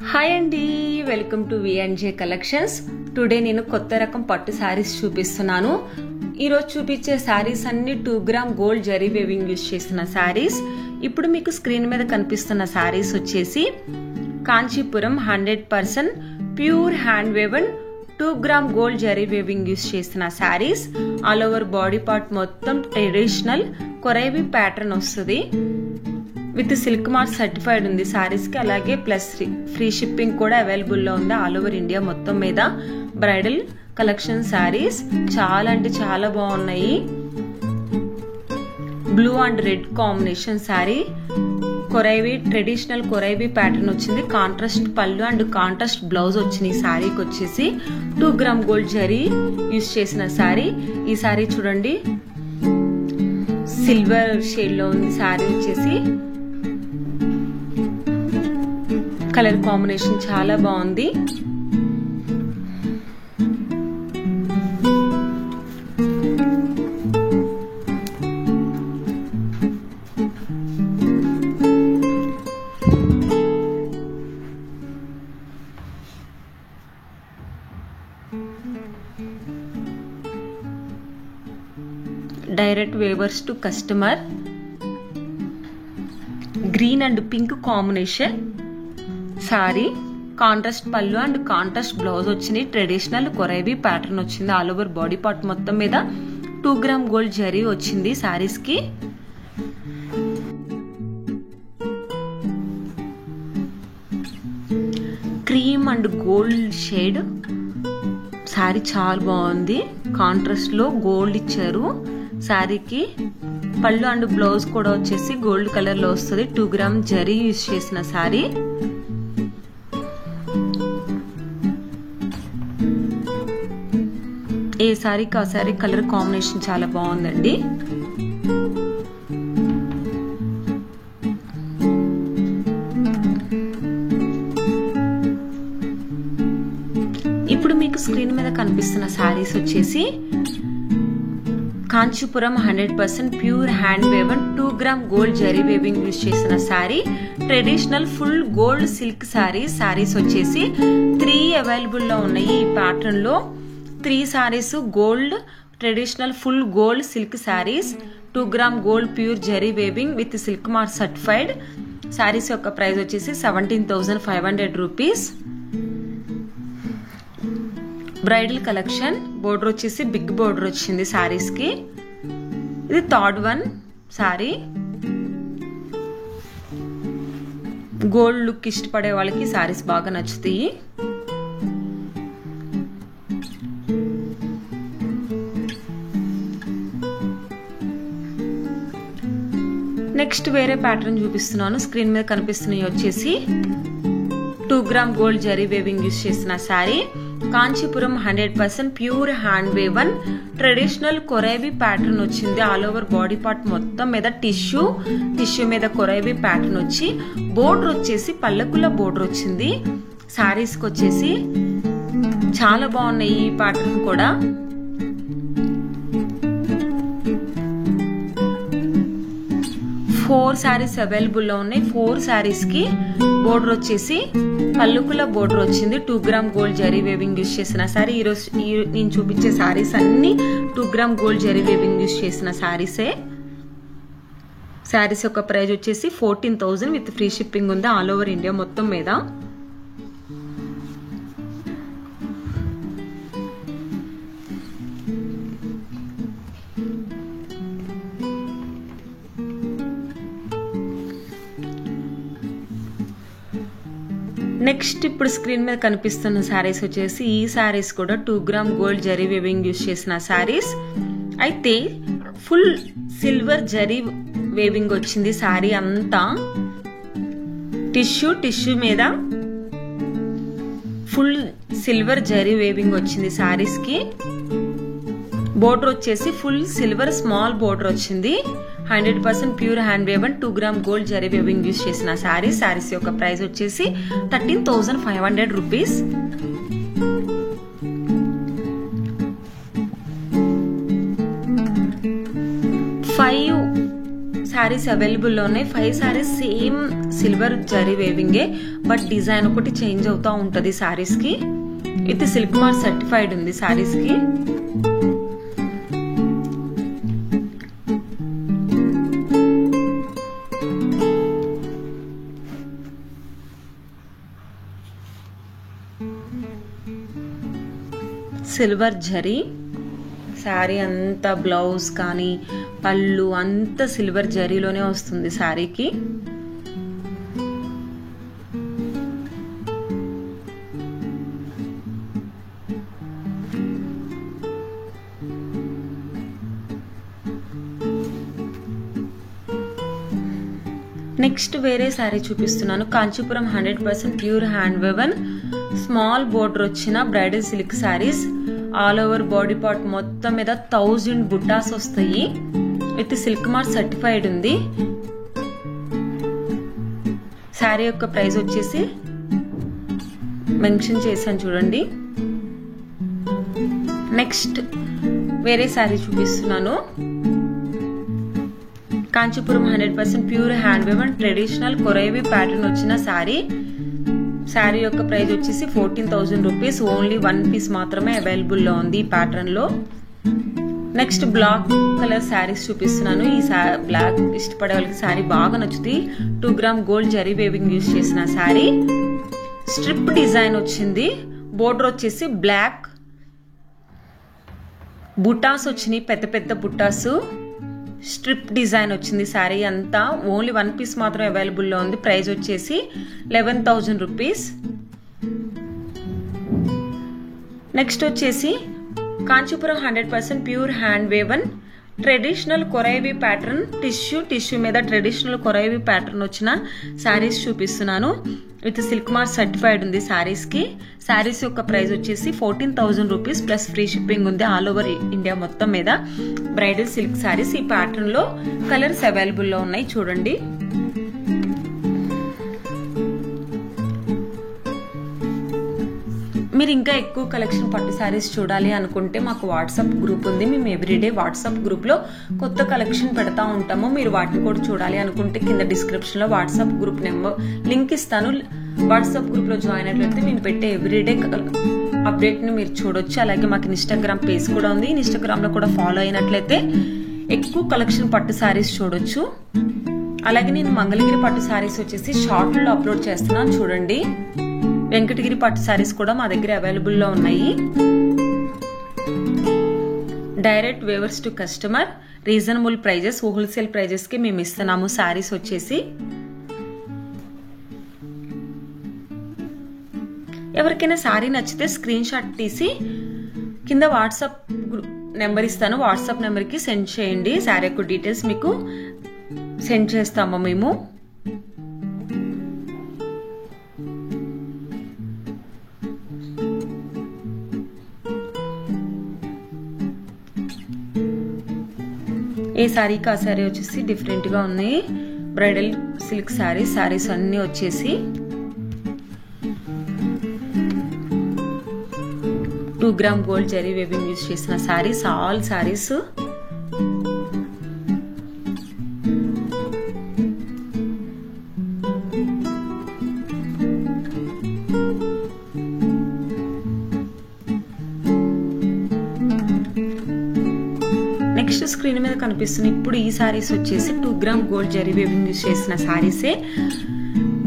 Hi అండి, welcome to V&J collections. Today నేను కొత్త రకం పట్టు శారీస్ చూపిస్తున్నాను. ఈరోజు చూపించే శారీస్ అన్ని 2 gram gold zari weaving use చేసిన శారీస్. ఇప్పుడు మీకు స్క్రీన్ మీద కనిపిస్తున్న శారీస్ వచ్చేసి Kanchipuram 100% pure hand woven 2 gram gold zari weaving use చేసిన saris. All over body part మొత్తం ట్రెడిషనల్ కొరైవి ప్యాటర్న్ వస్తుంది. విత్ సిల్క్ మార్క్ సర్టిఫైడ్ ఉంది సారీస్ కి. అలాగే ప్లస్ ఫ్రీ షిప్పింగ్ కూడా అవైలబుల్ లో ఉంది ఆల్ ఓవర్ ఇండియా మొత్తం మీద. బ్రైడల్ కలెక్షన్ సారీస్ చాలా అంటే చాలా బాగున్నాయి. Blue and red combination sari, korvai traditional korvai pattern వచ్చింది. Contrast pallu and contrast blouse వచ్చింది. ఈ సారీకి వచ్చేసి 2 గ్రామ్ గోల్డ్ జరీ యూజ్ చేసిన సారీ. ఈ సారీ చూడండి, సిల్వర్ షేడ్ లో ఉంది. సారీ వచ్చేసి కలర్ కాంబినేషన్ చాలా బాగుంది. Direct weavers to customer. Green and pink combination sari, contrast pallu and contrast blouse వచ్చింది. ట్రెడిషనల్ కొరైవి ప్యాటర్న్ వచ్చింది. ఆల్ ఓవర్ బాడీ పార్ట్ మొత్తం మీద 2 గ్రామ్ గోల్డ్ జరీ వచ్చింది సారీస్ కి. Cream and gold shade sorry చాలా బాగుంది. కాంట్రాస్ట్ లో గోల్డ్ ఇచ్చారు సారీకి. పళ్ళు అండ్ బ్లౌజ్ కూడా వచ్చేసి గోల్డ్ కలర్ లో వస్తుంది. 2 గ్రామ్ జరీ యూజ్ చేసిన సారీ. ఏ సారీకి ఆ సారీ కలర్ కాంబినేషన్ చాలా బాగుందండి. ఇప్పుడు మీకు స్క్రీన్ మీద కనిపిస్తున్న సారీస్ వచ్చేసి Kanchipuram 100% pure hand woven 2 gram gold zari weaving use చేసిన sari. Traditional full gold silk saris. Saris వచ్చేసి 3 అవైలబుల్ లో ఉన్నాయి. ఈ ప్యాటర్న్ లో 3 saris gold traditional full gold silk saris. 2 gram gold pure zari weaving with silk mark certified. Saris యొక్క ప్రైస్ వచ్చేసి 17,500 రూపీస్. Bridal collection. బోర్డర్ వచ్చేసి big border వచ్చింది సారీస్ కి. ఇది third one sari. Gold look ఇష్టపడే వాళ్ళకి సారీస్ బాగా నచ్చుతాయి. నెక్స్ట్ వేరే ప్యాటర్న్ చూపిస్తున్నాను. స్క్రీన్ మీద కనిపిస్తున్నాయి వచ్చేసి 2 gram gold zari weaving use చేసిన sari. Kanchipuram 100% pure hand woven traditional korvai pattern వచ్చింది. ఆల్ ఓవర్ బాడీ పార్ట్ మొత్తం మీద టిష్యూ మీద కొరైవి ప్యాటర్న్ వచ్చి బోర్డర్ వచ్చేసి పల్లకుల బోర్డర్ వచ్చింది. సారీస్ కి వచ్చేసి చాలా బాగున్నాయి ఈ ప్యాటర్న్ కూడా. ఫోర్ సారీస్ అవైలబుల్ లో ఉన్నాయి. 4 సారీస్ కి బోర్డర్ వచ్చేసి పల్లుకుల బోర్డర్ వచ్చింది. 2 gram gold zari weaving use చేసిన సారీ. ఈరోజు నేను చూపించే సారీస్ అన్ని 2 gram gold zari weaving use చేసిన సారీసే. సారీస్ యొక్క ప్రైస్ వచ్చేసి 14,000 విత్ ఫ్రీ షిప్పింగ్ ఉంది ఆల్ ఓవర్ ఇండియా మొత్తం మీద. నెక్స్ట్ ఇప్పుడు స్క్రీన్ మీద కనిపిస్తున్న సారీస్ వచ్చేసి ఈ సారీస్ కూడా 2 gram gold zari weaving use చేసిన సారీస్. అయితే ఫుల్ సిల్వర్ జరీ వేవింగ్ వచ్చింది సారీ అంతా. టిష్యూ మీద ఫుల్ సిల్వర్ జరీ వేవింగ్ వచ్చింది సారీస్ కి. బోర్డర్ వచ్చేసి ఫుల్ సిల్వర్ స్మాల్ బోర్డర్ వచ్చింది. 100% pure hand woven 2 gram gold zari weaving use చేసిన సారీస్. సారీస్ యొక్క ప్రైస్ వచ్చేసి 13,500 రూపీస్. సారీస్ అవైలబుల్లో ఉన్నాయి. 5 సారీస్ సేమ్ సిల్వర్ జరీ వేవింగే, బట్ డిజైన్ ఒకటి చేంజ్ అవుతూ ఉంటుంది సారీస్కి. ఇది సిల్క్ మార్క్ సర్టిఫైడ్ ఉంది సారీస్కి. సిల్వర్ జరీ శారీ అంతా, బ్లౌజ్ కానీ పళ్ళు అంతా సిల్వర్ జరీలోనే వస్తుంది శారీకి. నెక్స్ట్ వేరే శారీ చూపిస్తున్నాను. Kanchipuram 100% pure hand woven small border వచ్చిన bridal silk saris. All over body part మొత్తం మీద 1000 బుట్టాస్ వస్తాయి. విత్ సిల్క్ మార్క్ సర్టిఫైడ్ ఉంది. శారీ యొక్క ప్రైస్ వచ్చేసి మెన్షన్ చేశాను చూడండి. నెక్స్ట్ వేరే శారీ చూపిస్తున్నాను. Kanchipuram 100% pure hand woven traditional korvai pattern వచ్చిన శారీ. శారీ యొక్క ప్రైస్ వచ్చేసి 14,000 రూపీస్. ఓన్లీ 1 పీస్ మాత్రమే అవైలబుల్ లో ఉంది ఈ ప్యాటర్న్ లో. నెక్స్ట్ బ్లాక్ కలర్ శారీస్ చూపిస్తున్నాను. ఈ బ్లాక్ ఇష్టపడే వాళ్ళకి శారీ బాగా నచ్చుతుంది. 2 gram gold zari weaving use చేసిన శారీ. స్ట్రిప్ డిజైన్ వచ్చింది. బోర్డర్ వచ్చేసి బ్లాక్, బుటాస్ వచ్చినాయి, పెద్ద పెద్ద బుటాస్. స్ట్రిప్ డిజైన్ వచ్చింది శారీ అంతా. ఓన్లీ 1 పీస్ మాత్రం అవైలబుల్ లో ఉంది. ప్రైస్ వచ్చేసి 11,000 రూపీస్. నెక్స్ట్ వచ్చేసి Kanchipuram 100% pure hand woven traditional korvai pattern tissue మీద ట్రెడిషనల్ కొరైవి ప్యాటర్న్ వచ్చిన శారీస్ చూపిస్తున్నాను. విత్ సిల్క్ మార్క్ సర్టిఫైడ్ ఉంది శారీస్ కి. శారీస్ యొక్క ప్రైస్ వచ్చేసి 14,000 రూపీస్ ప్లస్ ఫ్రీ షిప్పింగ్ ఉంది ఆల్ ఓవర్ ఇండియా మొత్తం మీద. బ్రైడల్ సిల్క్ శారీస్ ఈ ప్యాటర్న్ లో కలర్స్ అవైలబుల్ లో ఉన్నాయి చూడండి. మీరు ఇంకా ఎక్కువ కలెక్షన్ పట్టు శారీస్ చూడాలి అనుకుంటే మాకు వాట్సాప్ గ్రూప్ ఉంది. మేము ఎవ్రీడే వాట్సాప్ గ్రూప్ లో కొత్త కలెక్షన్ పెడతా ఉంటాము. మీరు వాటిని కూడా చూడాలి అనుకుంటే కింద డిస్క్రిప్షన్ లో వాట్సాప్ గ్రూప్ నెంబర్ లింక్ ఇస్తాను. వాట్సాప్ గ్రూప్ లో జాయిన్ అయినట్లయితే నేను పెట్టే ఎవ్రీడే అప్డేట్ ని మీరు చూడొచ్చు. అలాగే మాకు ఇన్స్టాగ్రామ్ పేజ్ కూడా ఉంది. ఇన్స్టాగ్రామ్ లో కూడా ఫాలో అయినట్లయితే ఎక్కువ కలెక్షన్ పట్టు శారీస్ చూడొచ్చు. అలాగే నేను మంగళగిరి పట్టు శారీస్ వచ్చేసి షార్ట్ లో అప్లోడ్ చేస్తున్నాను చూడండి. వెంకటగిరి పట్టు శారీస్ కూడా మా దగ్గర అవైలబుల్ లో ఉన్నాయి. Direct weavers to customer, reasonable prices, wholesale prices కి మేము ఇస్తున్నాము శారీస్ వచ్చేసి. ఎవరికైనా శారీ నచ్చితే స్క్రీన్ షాట్ తీసి కింద వాట్సాప్ నెంబర్ ఇస్తాను. వాట్సాప్ నెంబర్ కి సెండ్ చేయండి. శారీ యొక్క డీటెయిల్స్ మీకు సెండ్ చేస్తాము మేము. ఏ శారీకి ఆ శారీ వచ్చేసి డిఫరెంట్ గా ఉన్నాయి. బ్రైడల్ సిల్క్ శారీస్ అన్ని వచ్చేసి 2 gram gold zari weaving use చేసిన saris. All saris next screen మీద కనిపిస్తుంది. ఇప్పుడు ఈ శారీస్ వచ్చేసి 2 gram gold zari weaving use చేసిన శారీసే.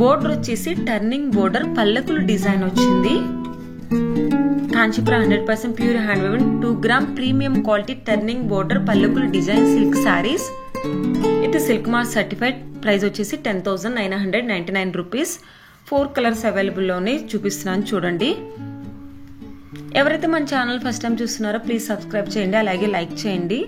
బోర్డర్ వచ్చేసి టర్నింగ్ బోర్డర్, పల్లకులు డిజైన్ వచ్చింది. Kanchipuram 100% pure hand woven 2 gram premium quality turning border, పల్లకులు డిజైన్ సిల్క్ శారీస్. ఇది సిల్క్ మార్క్ సర్టిఫైడ్. ప్రైస్ వచ్చేసి 10,999 రూపీస్. 4 కలర్స్ అవైలబుల్ లోనే చూపిస్తున్నాను చూడండి. ఎవరైతే మన ఛానల్ ఫస్ట్ టైం చూస్తున్నారో ప్లీజ్ సబ్స్క్రైబ్ చేయండి, అలాగే లైక్ చేయండి.